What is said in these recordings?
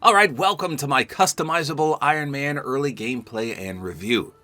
Alright, welcome to my customizable Iron Man early gameplay and review.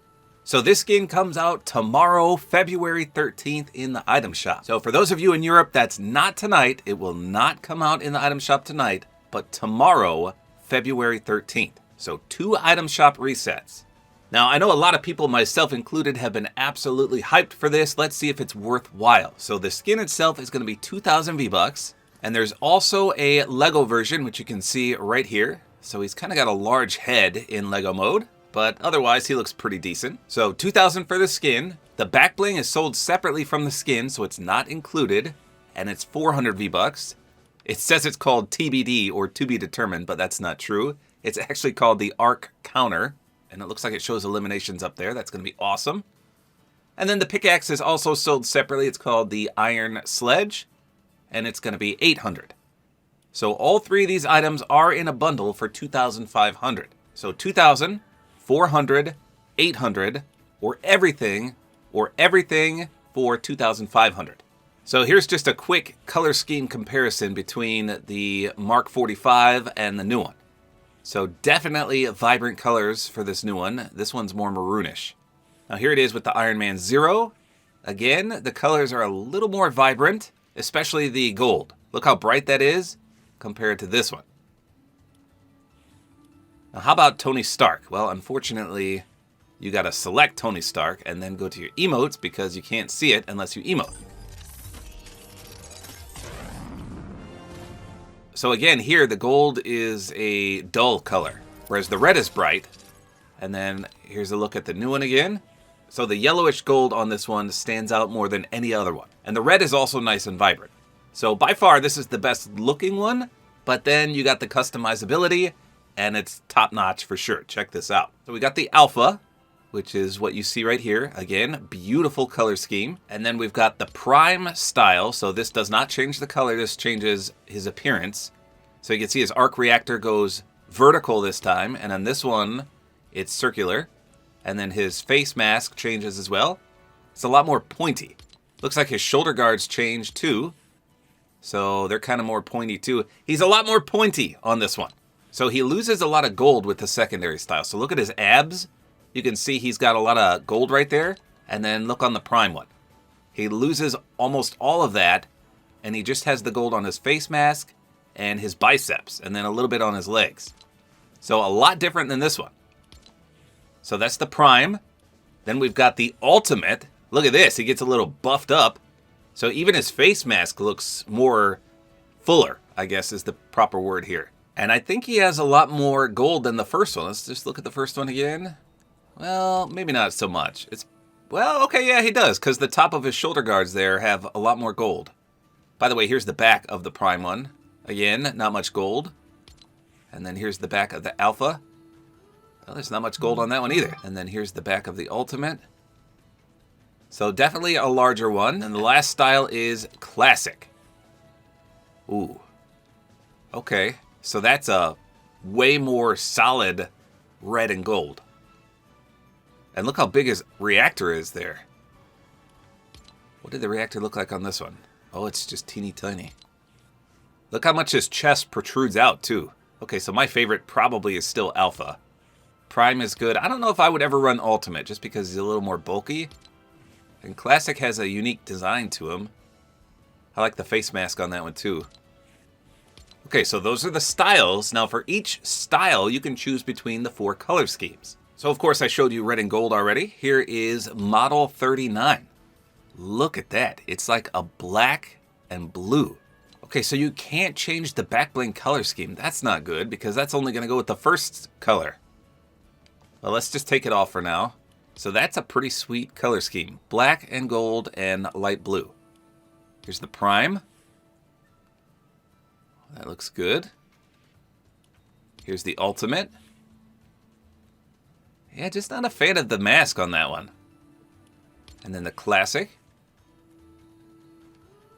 So this skin comes out tomorrow, February 13th in the item shop. So for those of you in Europe, that's not tonight. It will not come out in the item shop tonight, but tomorrow, February 13th. So 2 item shop resets. Now, I know a lot of people, myself included, have been absolutely hyped for this. Let's see if it's worthwhile. So the skin itself is going to be 2,000 V-Bucks. And there's also a Lego version, which you can see right here. So he's kind of got a large head in Lego mode, but otherwise he looks pretty decent. So 2,000 for the skin. The back bling is sold separately from the skin, so it's not included. And it's 400 V-Bucks. It says it's called TBD, or to be determined, but that's not true. It's actually called the Arc Counter. And it looks like it shows eliminations up there. That's going to be awesome. And then the pickaxe is also sold separately. It's called the Iron Sledge. And it's going to be 800. So all 3 of these items are in a bundle for 2,500. So 2,000, 400, 800, or everything for 2,500. So here's just a quick color scheme comparison between the Mark 45 and the new one. So definitely vibrant colors for this new one. This one's more maroonish. Now here it is with the Iron Man 0. Again, the colors are a little more vibrant, especially the gold. Look how bright that is compared to this one. Now how about Tony Stark? Well, unfortunately, you gotta select Tony Stark and then go to your emotes because you can't see it unless you emote. So again, here the gold is a dull color, whereas the red is bright. And then here's a look at the new one again. So the yellowish gold on this one stands out more than any other one. And the red is also nice and vibrant. So by far, this is the best looking one, but then you got the customizability, and it's top notch for sure. Check this out. So we got the Alpha, which is what you see right here. Again, beautiful color scheme. And then we've got the Prime style. So this does not change the color, this changes his appearance. So you can see his arc reactor goes vertical this time, and on this one, it's circular. And then his face mask changes as well. It's a lot more pointy. Looks like his shoulder guards change too. So they're kind of more pointy too. He's a lot more pointy on this one. So he loses a lot of gold with the secondary style. So look at his abs. You can see he's got a lot of gold right there. And then look on the Prime one. He loses almost all of that. And he just has the gold on his face mask and his biceps. And then a little bit on his legs. So a lot different than this one. So that's the Prime. Then we've got the Ultimate. Look at this. He gets a little buffed up. So even his face mask looks more fuller, I guess is the proper word here. And I think he has a lot more gold than the first one. Let's just look at the first one again. Well, maybe not so much. Well, okay, yeah, he does, because the top of his shoulder guards there have a lot more gold. By the way, here's the back of the Prime one. Again, not much gold. And then here's the back of the Alpha. Well, there's not much gold on that one either. And then here's the back of the Ultimate. So definitely a larger one. And the last style is Classic. Ooh. Okay. So that's a way more solid red and gold. And look how big his reactor is there. What did the reactor look like on this one? Oh, it's just teeny tiny. Look how much his chest protrudes out too. Okay, so my favorite probably is still Alpha. Prime is good. I don't know if I would ever run Ultimate just because he's a little more bulky. And Classic has a unique design to him. I like the face mask on that one too. Okay, so those are the styles. Now for each style, you can choose between the 4 color schemes. So of course I showed you red and gold already. Here is Model 39. Look at that. It's like a black and blue. Okay, so you can't change the back bling color scheme. That's not good because that's only going to go with the first color. Well, let's just take it off for now. So that's a pretty sweet color scheme. Black and gold and light blue. Here's the Prime. That looks good. Here's the Ultimate. Yeah, just not a fan of the mask on that one. And then the Classic.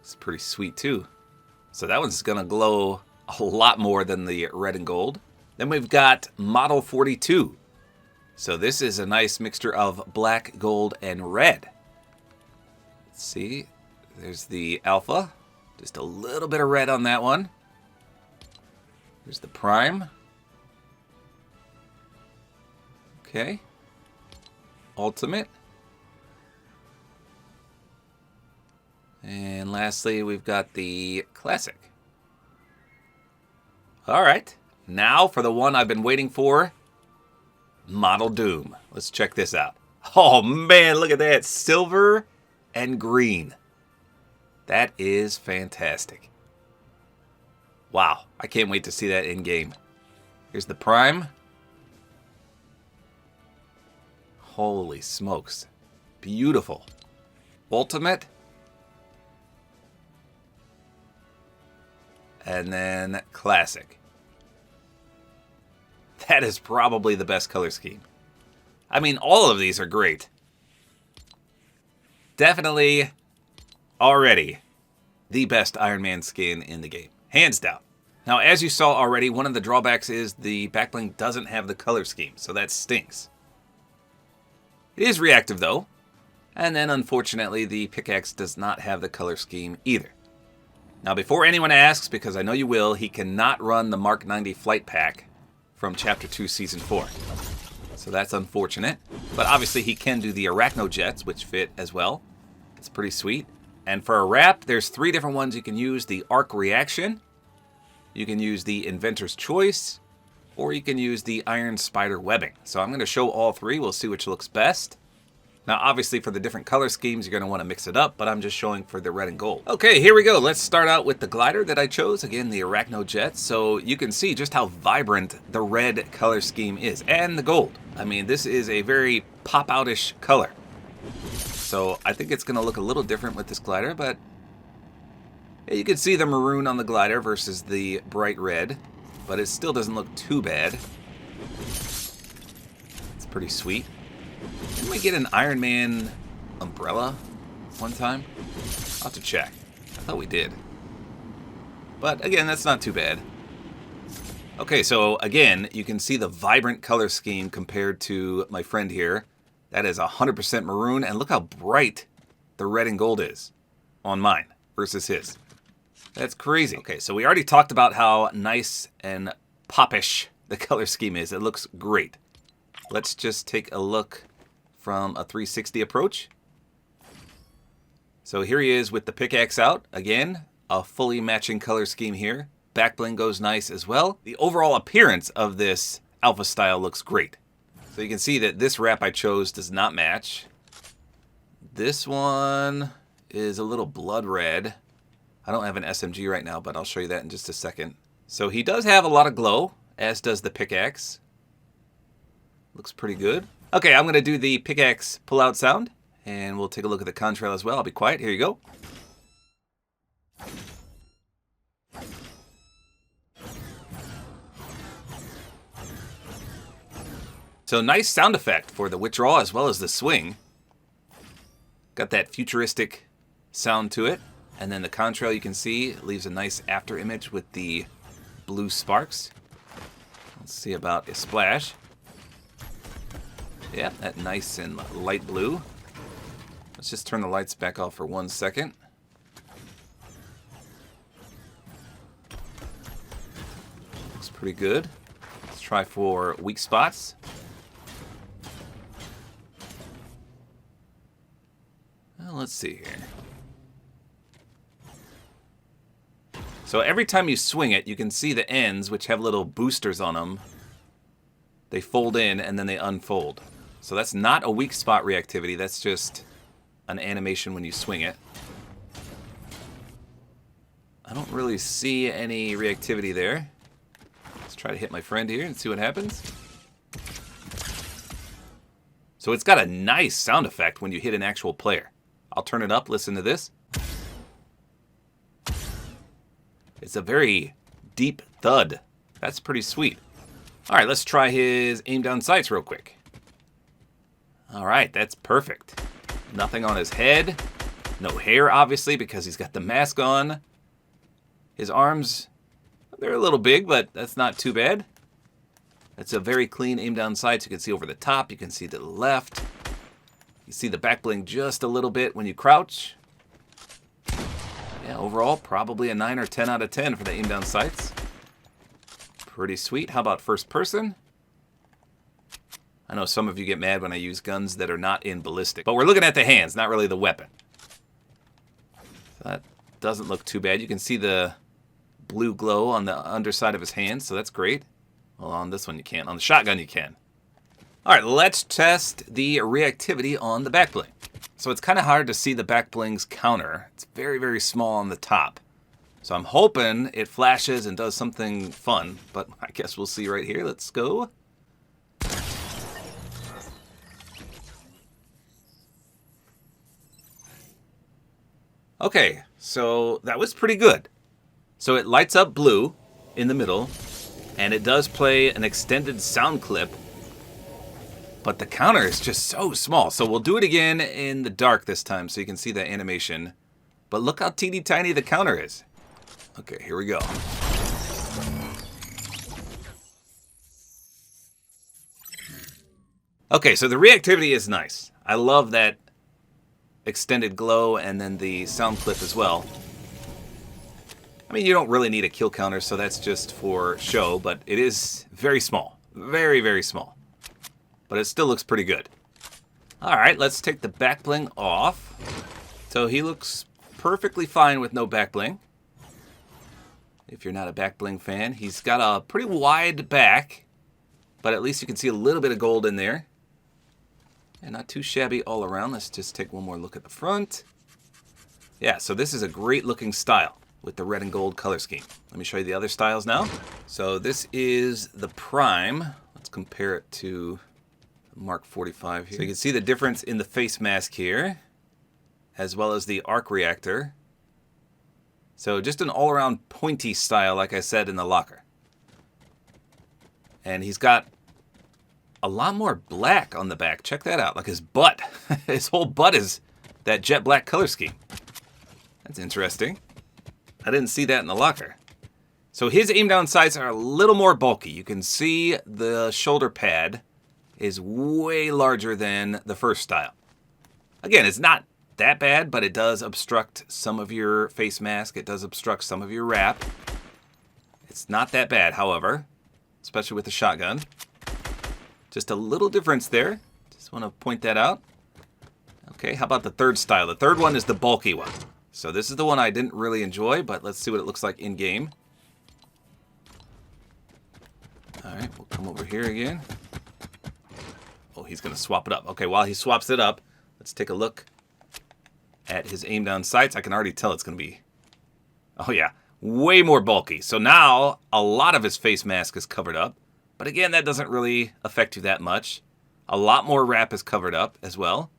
It's pretty sweet too. So that one's gonna glow a lot more than the red and gold. Then we've got Model 42. So this is a nice mixture of black, gold, and red. Let's see. There's the Alpha. Just a little bit of red on that one. Here's the Prime. Okay. Ultimate. And lastly, we've got the Classic. Alright. Now for the one I've been waiting for. Model Doom. Let's check this out. Oh man, look at that. Silver and green. That is fantastic. Wow, I can't wait to see that in game. Here's the Prime. Holy smokes. Beautiful. Ultimate. And then Classic. That is probably the best color scheme. I mean, all of these are great. Definitely, already, the best Iron Man skin in the game. Hands down. Now, as you saw already, one of the drawbacks is the backbling doesn't have the color scheme, so that stinks. It is reactive, though. And then, unfortunately, the Pickaxe does not have the color scheme either. Now, before anyone asks, because I know you will, he cannot run the Mark 90 flight pack from Chapter 2, Season 4. So that's unfortunate. But obviously he can do the Arachno Jets, which fit as well. It's pretty sweet. And for a wrap, there's 3 different ones you can use. The Arc Reaction, you can use the Inventor's Choice, or you can use the Iron Spider Webbing. So I'm going to show all 3. We'll see which looks best. Now, obviously, for the different color schemes, you're going to want to mix it up, but I'm just showing for the red and gold. Okay, here we go. Let's start out with the glider that I chose. Again, the Arachno Jet. So you can see just how vibrant the red color scheme is, and the gold. I mean, this is a very pop-out-ish color. So I think it's going to look a little different with this glider, but yeah, you can see the maroon on the glider versus the bright red, but it still doesn't look too bad. It's pretty sweet. Didn't we get an Iron Man umbrella one time? I'll have to check. I thought we did. But again, that's not too bad. Okay, so again, you can see the vibrant color scheme compared to my friend here. That is 100% maroon, and look how bright the red and gold is on mine versus his. That's crazy. Okay, so we already talked about how nice and popish the color scheme is. It looks great. Let's just take a look from a 360 approach. So here he is with the pickaxe out. Again, a fully matching color scheme here. Back bling goes nice as well. The overall appearance of this alpha style looks great. So you can see that this wrap I chose does not match. This one is a little blood red. I don't have an SMG right now, but I'll show you that in just a second. So he does have a lot of glow, as does the pickaxe. Looks pretty good. Okay, I'm going to do the pickaxe pull-out sound, and we'll take a look at the contrail as well. I'll be quiet. Here you go. So nice sound effect for the withdrawal as well as the swing. Got that futuristic sound to it. And then the contrail, you can see, leaves a nice after image with the blue sparks. Let's see about a splash. Yeah, that nice and light blue. Let's just turn the lights back off for 1 second. Looks pretty good. Let's try for weak spots. Well, let's see here. So every time you swing it, you can see the ends, which have little boosters on them. They fold in and then they unfold. So that's not a weak spot reactivity, that's just an animation when you swing it. I don't really see any reactivity there. Let's try to hit my friend here and see what happens. So it's got a nice sound effect when you hit an actual player. I'll turn it up, listen to this. It's a very deep thud. That's pretty sweet. All right, let's try his aim down sights real quick. All right, that's perfect. Nothing on his head. No hair, obviously, because he's got the mask on. His arms, they're a little big, but that's not too bad. That's a very clean aim down sights. You can see over the top. You can see to the left. You see the back bling just a little bit when you crouch. Yeah, overall, probably a 9 or 10 out of 10 for the aim down sights. Pretty sweet. How about first person? I know some of you get mad when I use guns that are not in ballistic. But we're looking at the hands, not really the weapon. So that doesn't look too bad. You can see the blue glow on the underside of his hands, so that's great. Well, on this one you can't. On the shotgun you can. All right, let's test the reactivity on the back bling. So it's kind of hard to see the back bling's counter. It's very, very small on the top. So I'm hoping it flashes and does something fun, but I guess we'll see right here. Let's go. Okay, so that was pretty good. So it lights up blue in the middle, and it does play an extended sound clip, but the counter is just so small. So we'll do it again in the dark this time so you can see the animation. But look how teeny tiny the counter is. Okay, here we go. Okay, so the reactivity is nice. I love that extended glow and then the sound clip as well. I mean, you don't really need a kill counter, so that's just for show, but it is very small. Very, very small. But it still looks pretty good. All right, let's take the back bling off. So he looks perfectly fine with no back bling. If you're not a back bling fan, he's got a pretty wide back, but at least you can see a little bit of gold in there. And not too shabby all around. Let's just take one more look at the front. Yeah, so this is a great looking style with the red and gold color scheme. Let me show you the other styles now. So this is the Prime. Let's compare it to Mark 45 here. So you can see the difference in the face mask here, as well as the arc reactor. So just an all-around pointy style, like I said, in the locker. And he's got a lot more black on the back. Check that out. Like his butt. His whole butt is that jet black color scheme. That's interesting. I didn't see that in the locker. So his aim down sights are a little more bulky. You can see the shoulder pad is way larger than the first style. Again, it's not that bad, but it does obstruct some of your face mask. It does obstruct some of your wrap. It's not that bad, however, especially with the shotgun. Just a little difference there. Just want to point that out. Okay, how about the third style? The third one is the bulky one. So this is the one I didn't really enjoy, but let's see what it looks like in-game. All right, we'll come over here again. Oh, he's going to swap it up. Okay, while he swaps it up, let's take a look at his aim down sights. I can already tell it's going to be, oh yeah, way more bulky. So now a lot of his face mask is covered up. But again, that doesn't really affect you that much. A lot more wrap is covered up as well.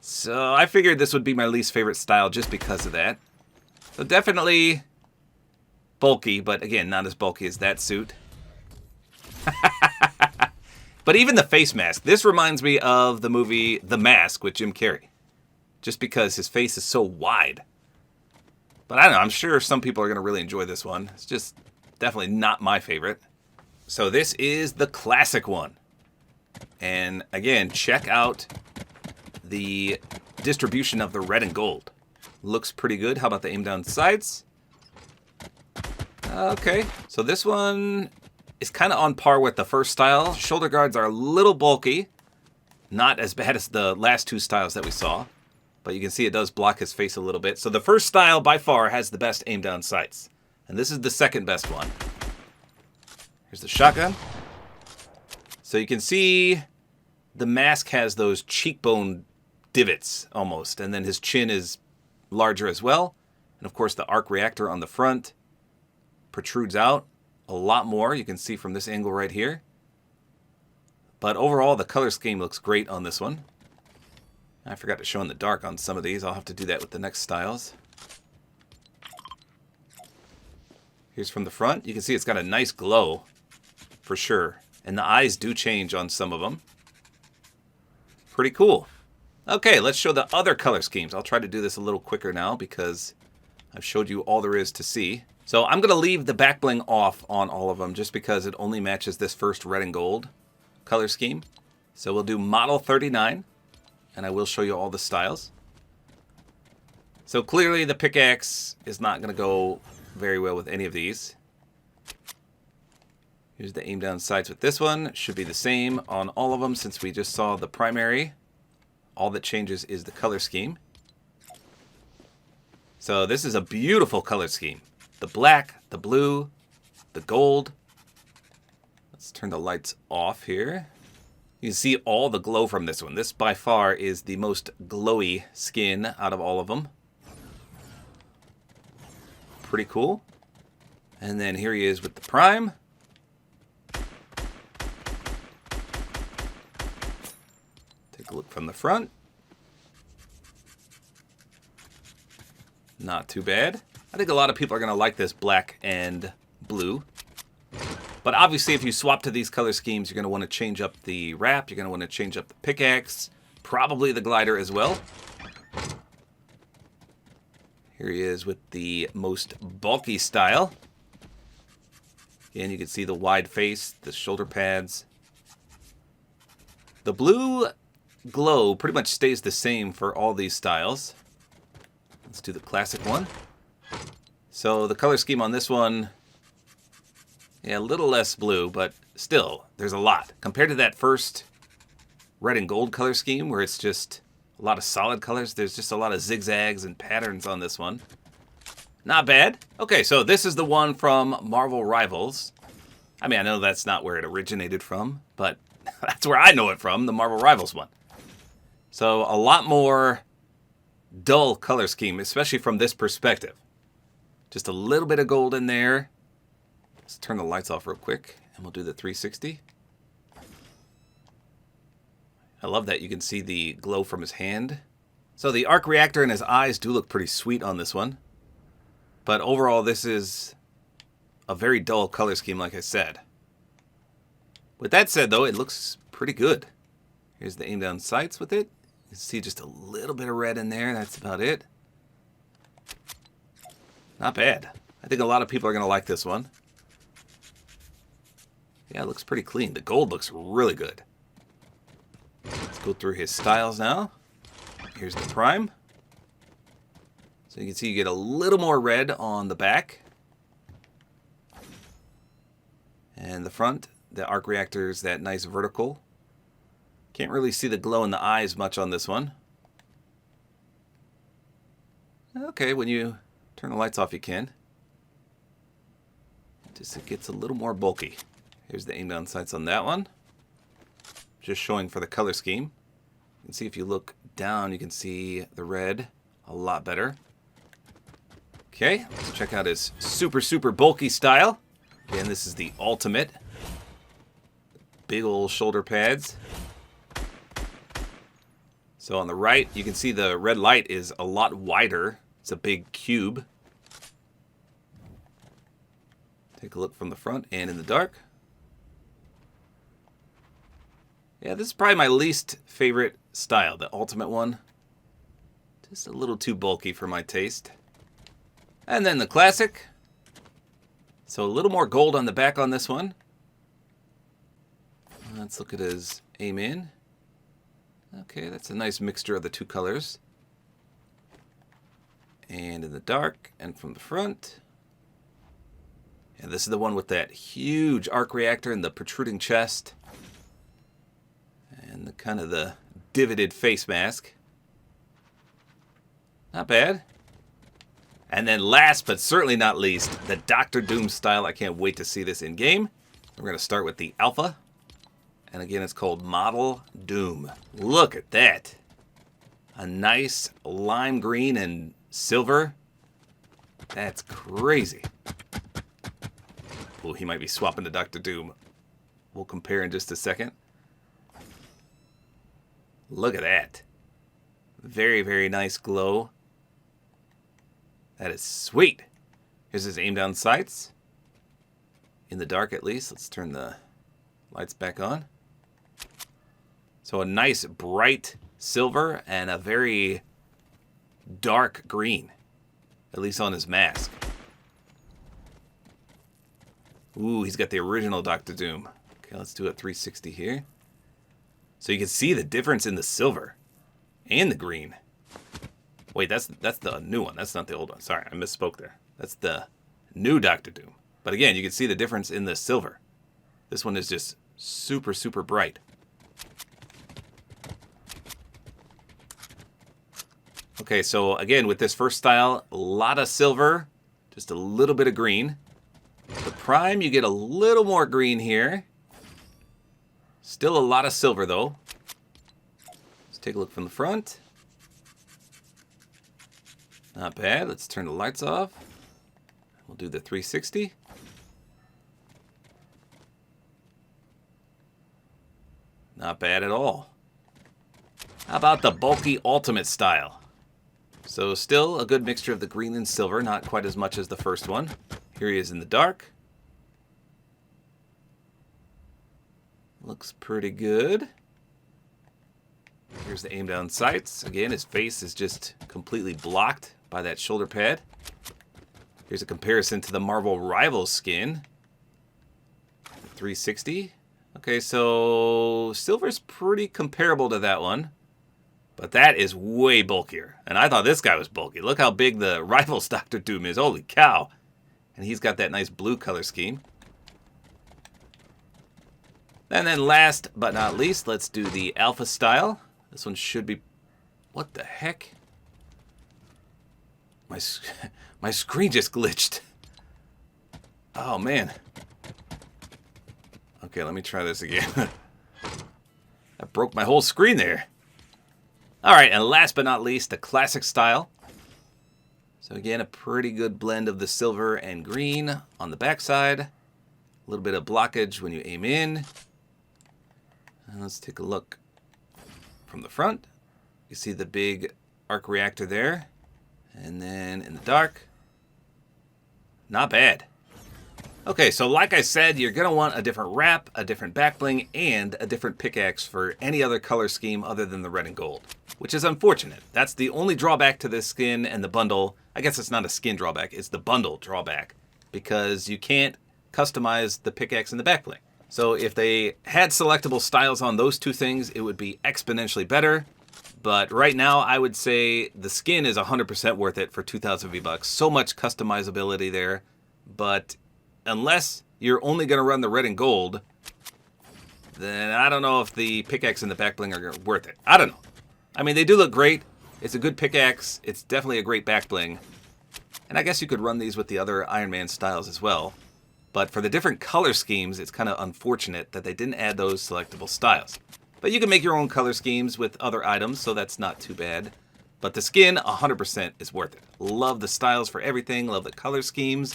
So I figured this would be my least favorite style just because of that. So definitely bulky, but again, not as bulky as that suit. But even the face mask. This reminds me of the movie The Mask with Jim Carrey. Just because his face is so wide. But I don't know, I'm sure some people are going to really enjoy this one. It's just definitely not my favorite. So this is the classic one. And again, check out the distribution of the red and gold. Looks pretty good. How about the aim down sights? Okay, so this one is kind of on par with the first style. Shoulder guards are a little bulky. Not as bad as the last two styles that we saw. But you can see it does block his face a little bit. So the first style by far has the best aim down sights. And this is the second best one. Here's the shotgun. So you can see the mask has those cheekbone divots almost. And then his chin is larger as well. And of course the arc reactor on the front protrudes out a lot more. You can see from this angle right here. But overall the color scheme looks great on this one. I forgot to show in the dark on some of these. I'll have to do that with the next styles. Here's from the front. You can see it's got a nice glow, for sure. And the eyes do change on some of them. Pretty cool. Okay, let's show the other color schemes. I'll try to do this a little quicker now because I've showed you all there is to see. So I'm going to leave the back bling off on all of them just because it only matches this first red and gold color scheme. So we'll do Model 39, and I will show you all the styles. So clearly the pickaxe is not going to go very well with any of these. Here's the aim down sights with this one. Should be the same on all of them since we just saw the primary. All that changes is the color scheme. So this is a beautiful color scheme. The black, the blue, the gold. Let's turn the lights off here. You can see all the glow from this one. This by far is the most glowy skin out of all of them. Pretty cool. And then here he is with the prime. Take a look from the front. Not too bad. I think a lot of people are going to like this black and blue. But obviously if you swap to these color schemes, you're going to want to change up the wrap. You're going to want to change up the pickaxe. Probably the glider as well. Here he is with the most bulky style. Again, you can see the wide face, the shoulder pads. The blue glow pretty much stays the same for all these styles. Let's do the classic one. So the color scheme on this one, yeah, a little less blue, but still, there's a lot. Compared to that first red and gold color scheme where it's just a lot of solid colors, there's just a lot of zigzags and patterns on this one. Not bad. Okay, so this is the one from Marvel Rivals. I mean, I know that's not where it originated from, but that's where I know it from, the Marvel Rivals one. So a lot more dull color scheme, especially from this perspective. Just a little bit of gold in there. Let's turn the lights off real quick, and we'll do the 360. I love that you can see the glow from his hand. So the arc reactor and his eyes do look pretty sweet on this one. But overall, this is a very dull color scheme, like I said. With that said, though, it looks pretty good. Here's the aim down sights with it. You can see just a little bit of red in there. That's about it. Not bad. I think a lot of people are going to like this one. Yeah, it looks pretty clean. The gold looks really good. Let's go through his styles now. Here's the prime. So you can see you get a little more red on the back. And the front, the arc reactor's that nice vertical. Can't really see the glow in the eyes much on this one. Okay, when you turn the lights off you can. Just it gets a little more bulky. Here's the aim down sights on that one. Just showing for the color scheme. You can see if you look down, you can see the red a lot better. Okay, let's check out his super bulky style. Again, this is the ultimate. Big old shoulder pads. So on the right, you can see the red light is a lot wider. It's a big cube. Take a look from the front and in the dark. Yeah, this is probably my least favorite style, the ultimate one. Just a little too bulky for my taste. And then the classic. So a little more gold on the back on this one. Let's look at his aim in. Okay, that's a nice mixture of the two colors. And in the dark and from the front. And this is the one with that huge arc reactor and the protruding chest. And the kind of the divoted face mask. Not bad. And then last but certainly not least, the Dr. Doom style. I can't wait to see this in game. We're going to start with the Alpha. And again, it's called Model Doom. Look at that. A nice lime green and silver. That's crazy. Oh, he might be swapping to Dr. Doom. We'll compare in just a second. Look at that. Very nice glow. That is sweet. Here's his aim down sights. In the dark at least. Let's turn the lights back on. So a nice bright silver and a very dark green. At least on his mask. Ooh, he's got the original Dr. Doom. Okay, let's do a 360 here. So you can see the difference in the silver and the green. Wait, that's the new one. That's not the old one. Sorry, I misspoke there. That's the new Dr. Doom. But again, you can see the difference in the silver. This one is just super, super bright. Okay, so again, with this first style, a lot of silver, just a little bit of green. The Prime, you get a little more green here. Still a lot of silver, though. Let's take a look from the front. Not bad. Let's turn the lights off. We'll do the 360. Not bad at all. How about the bulky ultimate style? So still a good mixture of the green and silver, not quite as much as the first one. Here he is in the dark. Looks pretty good. Here's the aim down sights. Again, his face is just completely blocked by that shoulder pad. Here's a comparison to the Marvel Rivals skin. 360. Okay, so silver's pretty comparable to that one. But that is way bulkier. And I thought this guy was bulky. Look how big the Rivals Dr. Doom is. Holy cow. And he's got that nice blue color scheme. And then last but not least, let's do the Alpha style. This one should be... What the heck? My screen just glitched. Oh, man. Okay, let me try this again. I broke my whole screen there. Alright, and last but not least, the classic style. So again, a pretty good blend of the silver and green on the backside. A little bit of blockage when you aim in. And let's take a look from the front. You see the big arc reactor there. And then in the dark, not bad. Okay, so like I said, you're going to want a different wrap, a different back bling, and a different pickaxe for any other color scheme other than the red and gold, which is unfortunate. That's the only drawback to this skin and the bundle. I guess it's not a skin drawback, it's the bundle drawback, because you can't customize the pickaxe and the back bling. So if they had selectable styles on those two things, it would be exponentially better. But right now, I would say the skin is 100% worth it for 2,000 V-Bucks. So much customizability there, but unless you're only going to run the red and gold, then I don't know if the pickaxe and the back bling are worth it. I don't know. I mean, they do look great. It's a good pickaxe. It's definitely a great back bling. And I guess you could run these with the other Iron Man styles as well. But for the different color schemes, it's kind of unfortunate that they didn't add those selectable styles. But you can make your own color schemes with other items, so that's not too bad. But the skin, 100% is worth it. Love the styles for everything. Love the color schemes.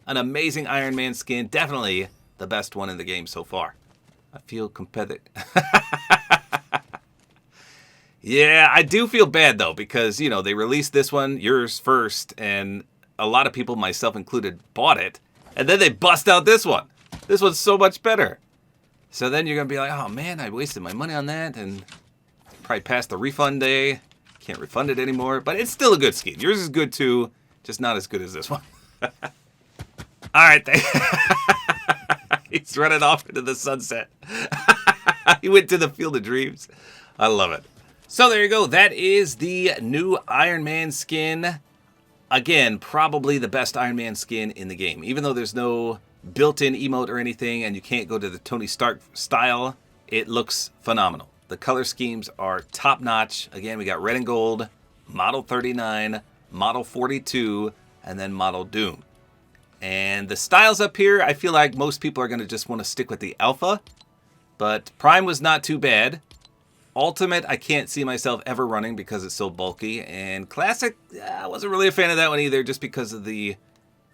An amazing Iron Man skin. Definitely the best one in the game so far. I feel competitive. Yeah, I do feel bad, though, because, you know, they released this one, yours first, and a lot of people, myself included, bought it. And then they bust out this one. This one's so much better. So then you're going to be like, oh, man, I wasted my money on that, and probably past the refund day. Can't refund it anymore. But it's still a good skin. Yours is good, too, just not as good as this one. All right, he's running off into the sunset. He went to the Field of Dreams. I love it. So there you go. That is the new Iron Man skin. Again, probably the best Iron Man skin in the game. Even though there's no built-in emote or anything, and you can't go to the Tony Stark style, it looks phenomenal. The color schemes are top-notch. Again, we got red and gold, Model 39, Model 42, and then Model Doom. And the styles up here, I feel like most people are going to just want to stick with the Alpha. But Prime was not too bad. Ultimate, I can't see myself ever running because it's so bulky. And Classic, I wasn't really a fan of that one either, just because of the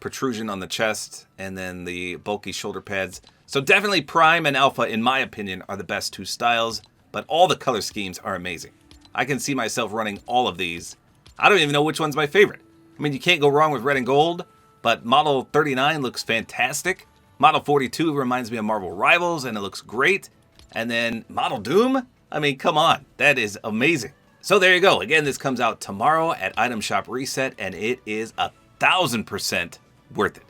protrusion on the chest and then the bulky shoulder pads. So definitely Prime and Alpha, in my opinion, are the best two styles. But all the color schemes are amazing. I can see myself running all of these. I don't even know which one's my favorite. I mean, you can't go wrong with red and gold. But Model 39 looks fantastic. Model 42 reminds me of Marvel Rivals, and it looks great. And then Model Doom, I mean, come on. That is amazing. So there you go. Again, this comes out tomorrow at Item Shop Reset, and it is 1,000% worth it.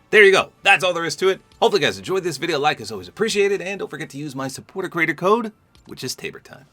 There you go. That's all there is to it. Hopefully you guys enjoyed this video. Like is always appreciated, and don't forget to use my Support-A-Creator Code, which is Tabor time.